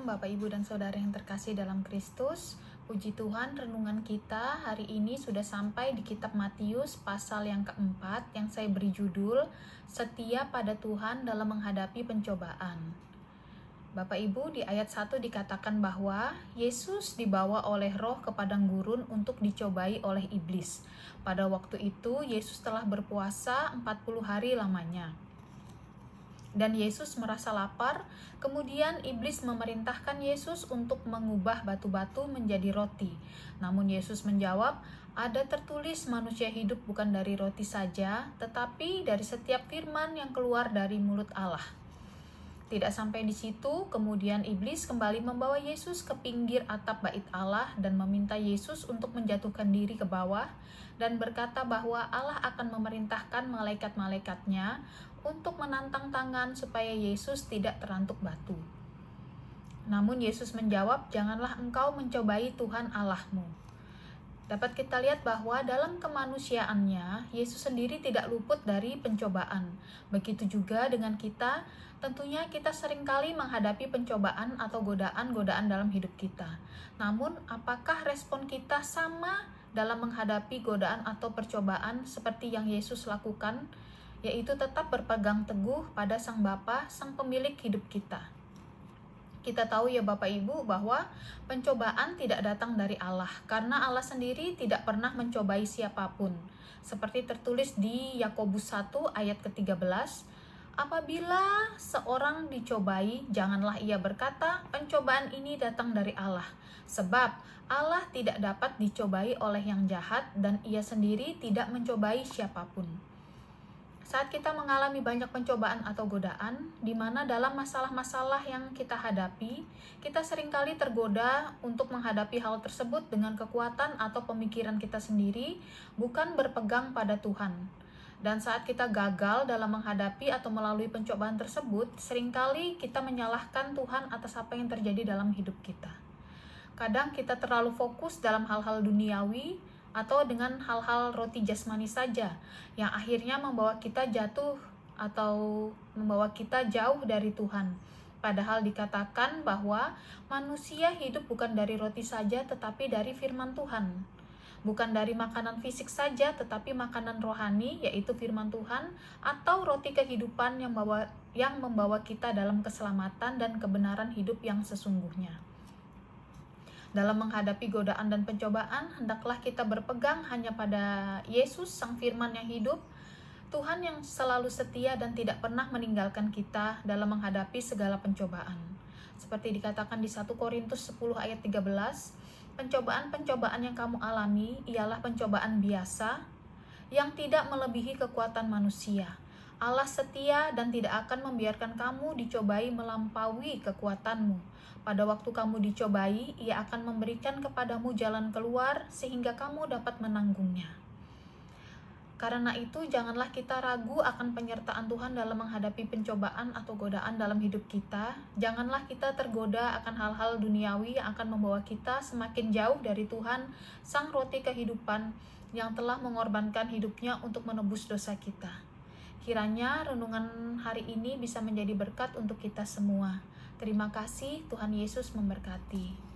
Bapak, Ibu, dan Saudara yang terkasih dalam Kristus. Puji Tuhan, renungan kita hari ini sudah sampai di kitab Matius pasal yang keempat yang saya beri judul Setia pada Tuhan dalam menghadapi pencobaan. Bapak Ibu, di ayat 1 dikatakan bahwa Yesus dibawa oleh roh ke padang gurun untuk dicobai oleh iblis. Pada waktu itu Yesus telah berpuasa 40 hari lamanya. Dan Yesus merasa lapar, kemudian iblis memerintahkan Yesus untuk mengubah batu-batu menjadi roti. Namun Yesus menjawab, ada tertulis manusia hidup bukan dari roti saja, tetapi dari setiap firman yang keluar dari mulut Allah. Tidak sampai di situ, kemudian iblis kembali membawa Yesus ke pinggir atap bait Allah dan meminta Yesus untuk menjatuhkan diri ke bawah dan berkata bahwa Allah akan memerintahkan malaikat-malaikatnya untuk menantang tangan supaya Yesus tidak terantuk batu. Namun Yesus menjawab, janganlah engkau mencobai Tuhan Allahmu. Dapat kita lihat bahwa dalam kemanusiaannya, Yesus sendiri tidak luput dari pencobaan. Begitu juga dengan kita, tentunya kita seringkali menghadapi pencobaan atau godaan-godaan dalam hidup kita. Namun, apakah respon kita sama dalam menghadapi godaan atau percobaan seperti yang Yesus lakukan? Yaitu tetap berpegang teguh pada Sang Bapa, Sang Pemilik hidup kita. Kita tahu ya Bapak Ibu bahwa pencobaan tidak datang dari Allah, karena Allah sendiri tidak pernah mencobai siapapun. Seperti tertulis di Yakobus 1 ayat ke-13, apabila seorang dicobai, janganlah ia berkata, pencobaan ini datang dari Allah. Sebab Allah tidak dapat dicobai oleh yang jahat dan ia sendiri tidak mencobai siapapun. Saat kita mengalami banyak pencobaan atau godaan, di mana dalam masalah-masalah yang kita hadapi, kita seringkali tergoda untuk menghadapi hal tersebut dengan kekuatan atau pemikiran kita sendiri, bukan berpegang pada Tuhan. Dan saat kita gagal dalam menghadapi atau melalui pencobaan tersebut, seringkali kita menyalahkan Tuhan atas apa yang terjadi dalam hidup kita. Kadang kita terlalu fokus dalam hal-hal duniawi, atau dengan hal-hal roti jasmani saja yang akhirnya membawa kita jatuh atau membawa kita jauh dari Tuhan. Padahal dikatakan bahwa manusia hidup bukan dari roti saja tetapi dari firman Tuhan. Bukan dari makanan fisik saja tetapi makanan rohani yaitu firman Tuhan atau roti kehidupan yang membawa kita dalam keselamatan dan kebenaran hidup yang sesungguhnya. Dalam menghadapi godaan dan pencobaan, hendaklah kita berpegang hanya pada Yesus, Sang Firman yang hidup, Tuhan yang selalu setia dan tidak pernah meninggalkan kita dalam menghadapi segala pencobaan. Seperti dikatakan di 1 Korintus 10 ayat 13, pencobaan-pencobaan yang kamu alami ialah pencobaan biasa yang tidak melebihi kekuatan manusia. Allah setia dan tidak akan membiarkan kamu dicobai melampaui kekuatanmu. Pada waktu kamu dicobai, Ia akan memberikan kepadamu jalan keluar sehingga kamu dapat menanggungnya. Karena itu, janganlah kita ragu akan penyertaan Tuhan dalam menghadapi pencobaan atau godaan dalam hidup kita. Janganlah kita tergoda akan hal-hal duniawi yang akan membawa kita semakin jauh dari Tuhan, Sang Roti kehidupan yang telah mengorbankan hidupnya untuk menebus dosa kita. Kiranya renungan hari ini bisa menjadi berkat untuk kita semua. Terima kasih, Tuhan Yesus memberkati.